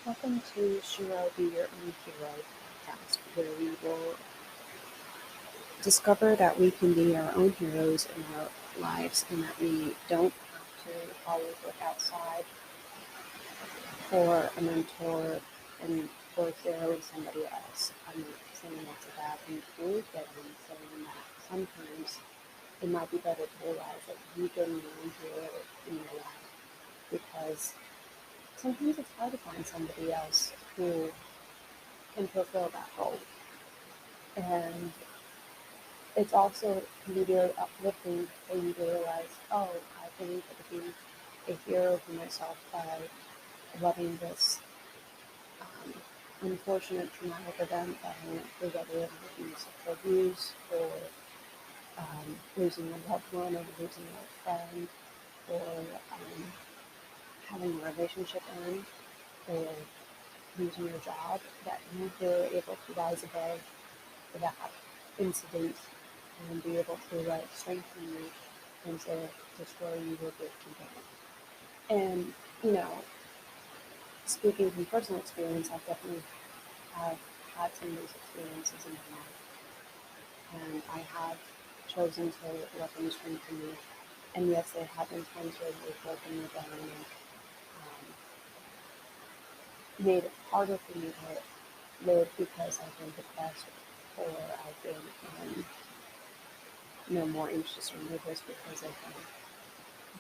Welcome to Sherobeyour podcast, where we will discover that we can be our own heroes in our lives and that we don't have to always look outside for a mentor and for a hero in somebody else. I'm not saying that's a bad thing to do, but I'm saying that sometimes it might be better to realize that you can be your own hero in your life because sometimes it's hard to find somebody else who can fulfill that role. And it's also can be very uplifting for you to realize, oh, I've been able to be a hero for myself by loving this unfortunate traumatic event that I went through, whether it was sexual abuse or losing a loved one or losing a friend or having a relationship end or losing your job, that you were able to rise above that incident and be able to strengthen you and to destroy you with your down. And, speaking from personal experience, I've definitely have had some of those experiences in my life. And I have chosen to let them strengthen me. And yes, there have been times where they've broken me down and made it harder for me to live because I've been depressed or I've been more anxious or nervous because of them.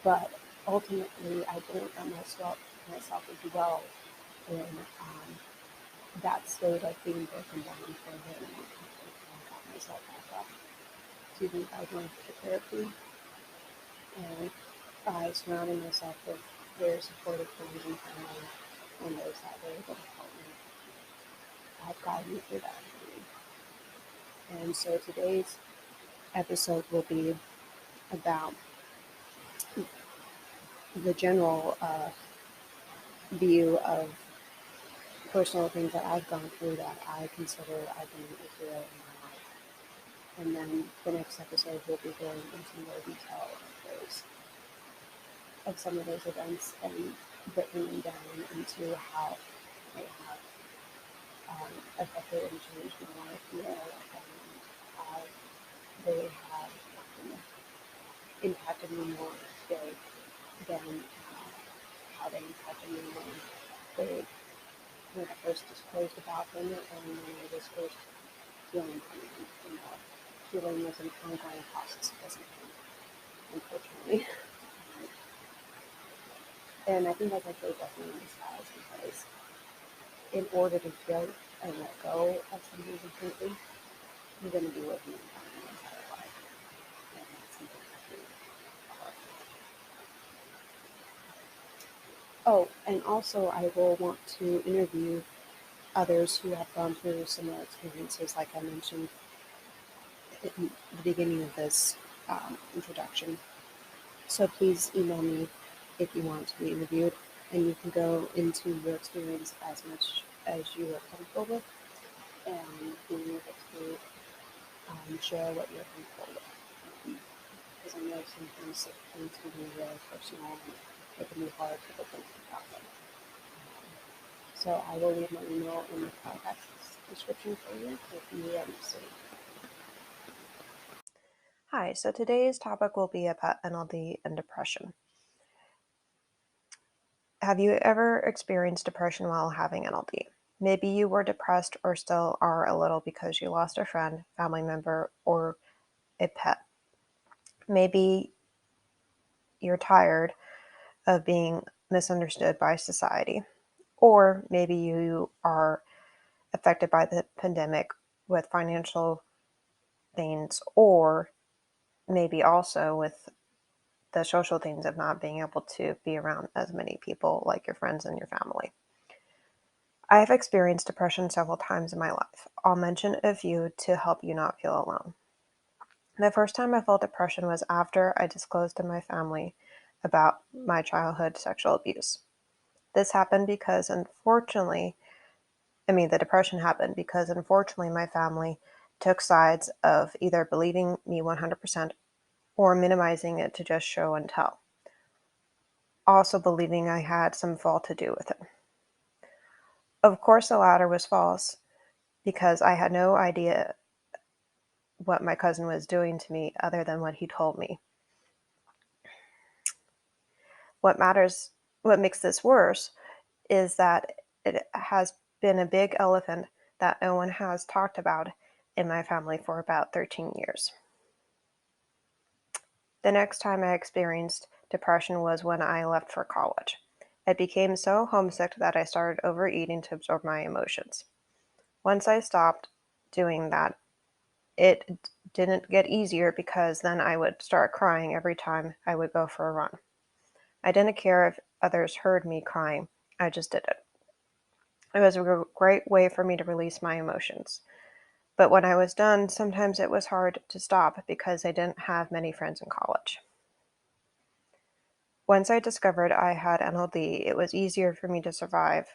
But ultimately, I didn't let myself as well in that state of being broken down for a very long time. And I got myself back up by going to therapy and by surrounding myself with very supportive friends and family and those that were able to help me guide me through that journey. And so today's episode will be about the general view of personal things that I've gone through that I consider I've been a hero in my life. And then the next episode will be going into more detail of some of those events and breaking them down into how they have affected and changed my life, and how they have impacted me more today than how they impacted me when I first disclosed about them and when I was first healing from them. Healing was an ongoing process, it doesn't end, unfortunately. And I think that's actually definitely in disguise because in order to heal and let go of something completely, you're going to be living in pain your entire life. And that's something that's really hard. Oh, and also I will want to interview others who have gone through similar experiences, like I mentioned in the beginning of this introduction. So please email me if you want to be interviewed, and you can go into your experience as much as you are comfortable with, and being able to share what you're comfortable with. Because I know sometimes things can be really personal and it can be hard to open about them. So I will leave my email in the podcast description for you if you are interested. Hi, so today's topic will be about NLD and depression. Have you ever experienced depression while having NLD? Maybe you were depressed or still are a little because you lost a friend, family member, or a pet. Maybe you're tired of being misunderstood by society. Or maybe you are affected by the pandemic with financial things, or maybe also with the social things of not being able to be around as many people like your friends and your family. I have experienced depression several times in my life. I'll mention a few to help you not feel alone. The first time I felt depression was after I disclosed to my family about my childhood sexual abuse. This happened because the depression happened because unfortunately my family took sides of either believing me 100% or minimizing it to just show and tell. Also believing I had some fault to do with it. Of course, the latter was false because I had no idea what my cousin was doing to me other than what he told me. What makes this worse is that it has been a big elephant that no one has talked about in my family for about 13 years. The next time I experienced depression was when I left for college. I became so homesick that I started overeating to absorb my emotions. Once I stopped doing that, it didn't get easier because then I would start crying every time I would go for a run. I didn't care if others heard me crying, I just did it. It was a great way for me to release my emotions. But when I was done, sometimes it was hard to stop because I didn't have many friends in college. Once I discovered I had NLD, it was easier for me to survive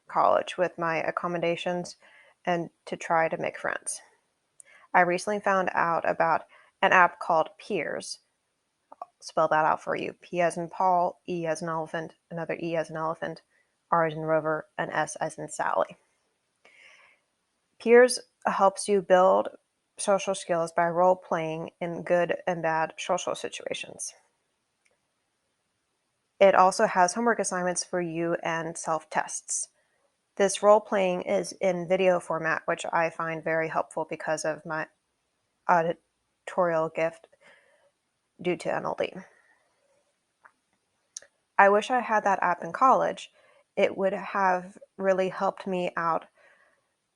college with my accommodations and to try to make friends. I recently found out about an app called Peers. I'll spell that out for you. P as in Paul, E as in elephant, another E as in elephant, R as in Rover, and S as in Sally. Peers helps you build social skills by role playing in good and bad social situations. It also has homework assignments for you and self-tests. This role playing is in video format, which I find very helpful because of my auditorial gift due to NLD. I wish I had that app in college. It would have really helped me out.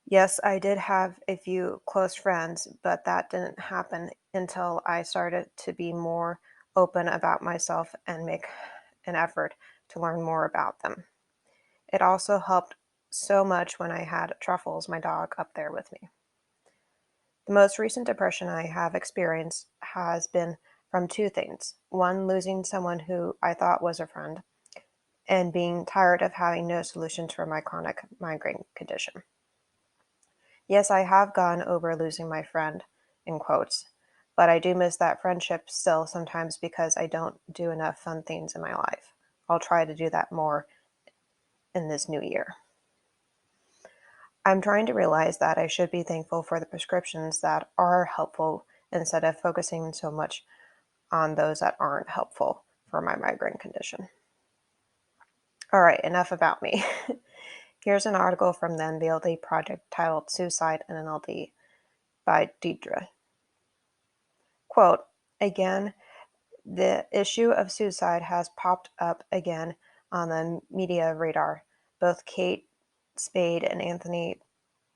Yes, I did have a few close friends, but that didn't happen until I started to be more open about myself and make an effort to learn more about them. It also helped so much when I had Truffles, my dog, up there with me. The most recent depression I have experienced has been from two things. One, losing someone who I thought was a friend, and being tired of having no solutions for my chronic migraine condition. Yes, I have gone over losing my friend, in quotes, but I do miss that friendship still sometimes because I don't do enough fun things in my life. I'll try to do that more in this new year. I'm trying to realize that I should be thankful for the prescriptions that are helpful instead of focusing so much on those that aren't helpful for my migraine condition. All right, enough about me. Here's an article from the NLD Project titled Suicide and NLD by Deidre. Quote, again, the issue of suicide has popped up again on the media radar. Both Kate Spade and Anthony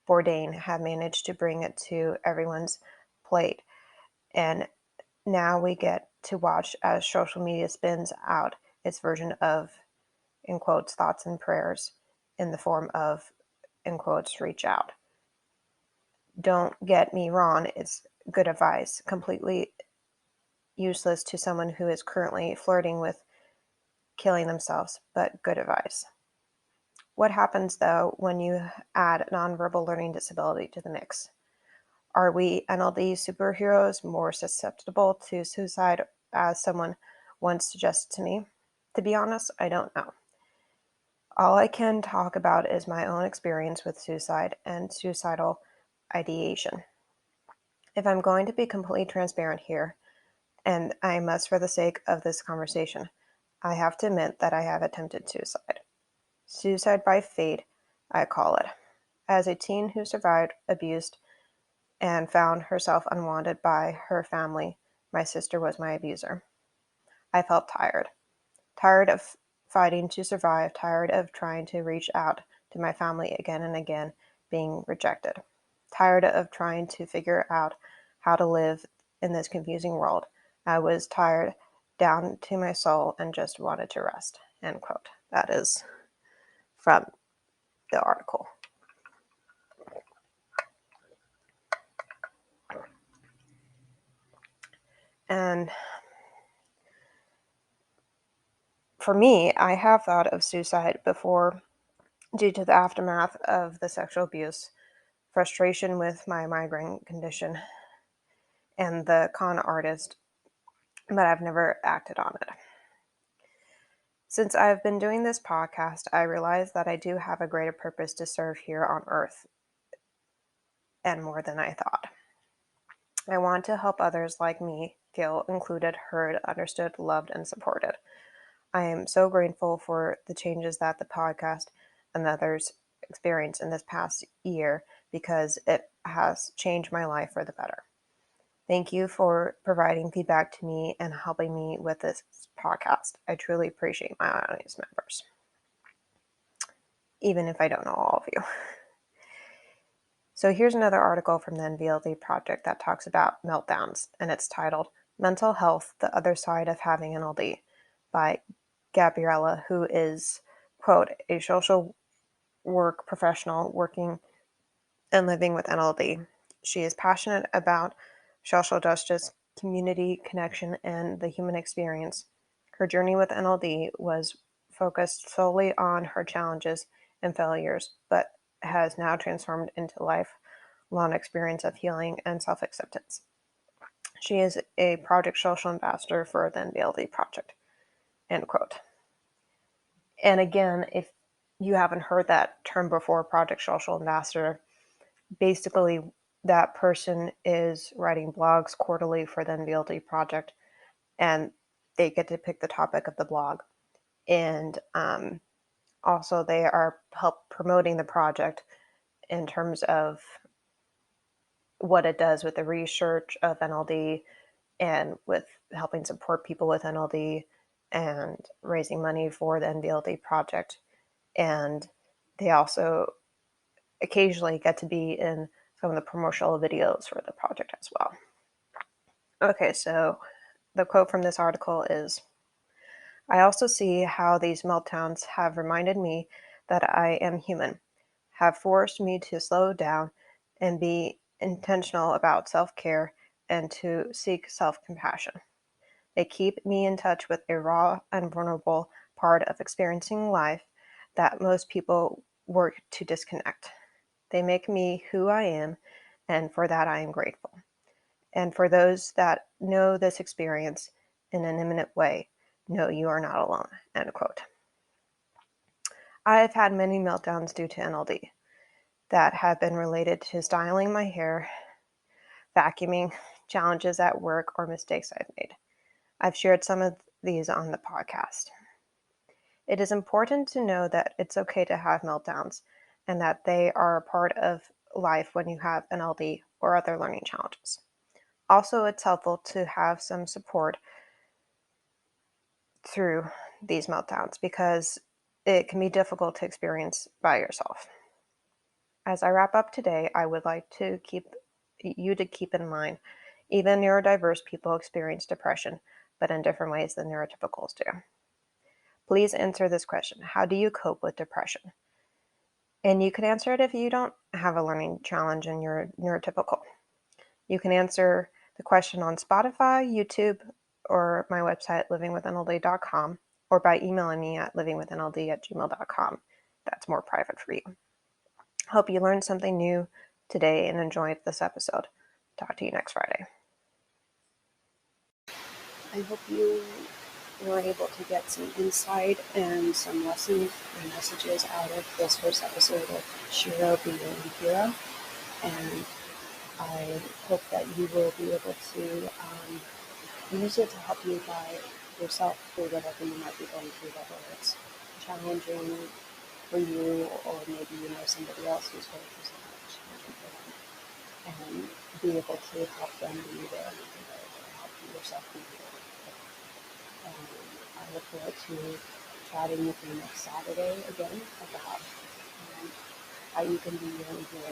Bourdain have managed to bring it to everyone's plate. And now we get to watch as social media spins out its version of, in quotes, thoughts and prayers in the form of, in quotes, reach out. Don't get me wrong, it's good advice, completely useless to someone who is currently flirting with killing themselves, but good advice. What happens, though, when you add nonverbal learning disability to the mix? Are we NLD superheroes more susceptible to suicide, as someone once suggested to me? To be honest, I don't know. All I can talk about is my own experience with suicide and suicidal ideation. If I'm going to be completely transparent here, and I must for the sake of this conversation, I have to admit that I have attempted suicide. Suicide by fate, I call it. As a teen who survived abuse and found herself unwanted by her family, my sister was my abuser. I felt tired. Tired of fighting to survive, tired of trying to reach out to my family again and again, being rejected. Tired of trying to figure out how to live in this confusing world. I was tired down to my soul and just wanted to rest. End quote. That is from the article. And for me, I have thought of suicide before due to the aftermath of the sexual abuse, frustration with my migraine condition, and the con artist, but I've never acted on it. Since I've been doing this podcast, I realize that I do have a greater purpose to serve here on earth, and more than I thought. I want to help others like me feel included, heard, understood, loved, and supported. I am so grateful for the changes that the podcast and others experienced in this past year because it has changed my life for the better. Thank you for providing feedback to me and helping me with this podcast. I truly appreciate my audience members, even if I don't know all of you. So here's another article from the NVLD project that talks about meltdowns, and it's titled Mental Health, the Other Side of Having NLD by Gabriella, who is, quote, a social work professional working and living with NLD. She is passionate about social justice, community connection, and the human experience. Her journey with NLD was focused solely on her challenges and failures, but has now transformed into lifelong experience of healing and self-acceptance. She is a project social ambassador for the NVLD project, end quote. And again, if you haven't heard that term before, project social ambassador, basically that person is writing blogs quarterly for the NVLD project, and they get to pick the topic of the blog. And also they are help promoting the project in terms of what it does with the research of NLD and with helping support people with NLD and raising money for the NVLD project. And they also occasionally get to be in some of the promotional videos for the project as well. Okay, so the quote from this article is, I also see how these meltdowns have reminded me that I am human, have forced me to slow down and be intentional about self-care and to seek self-compassion. They keep me in touch with a raw and vulnerable part of experiencing life that most people work to disconnect. They make me who I am, and for that I am grateful. And for those that know this experience in an imminent way, know you are not alone, end quote. I have had many meltdowns due to NLD that have been related to styling my hair, vacuuming, challenges at work, or mistakes I've made. I've shared some of these on the podcast. It is important to know that it's okay to have meltdowns and that they are a part of life when you have NLD or other learning challenges. Also, it's helpful to have some support through these meltdowns because it can be difficult to experience by yourself. As I wrap up today, I would like to keep in mind, even neurodiverse people experience depression, but in different ways than neurotypicals do. Please answer this question. How do you cope with depression? And you can answer it if you don't have a learning challenge and you're neurotypical. You can answer the question on Spotify, YouTube, or my website, livingwithnld.com, or by emailing me at livingwithnld@gmail.com. That's more private for you. Hope you learned something new today and enjoyed this episode. Talk to you next Friday. I hope you were able to get some insight and some lessons and messages out of this first episode of Sherobeyour. And I hope that you will be able to use it to help you guide yourself through whatever you might be going through, whether it's challenging for you or maybe you know somebody else who's going through something challenging for them, and be able to help them be there and help yourself be there. I look forward to chatting with you next Saturday again about how you can be your own hero.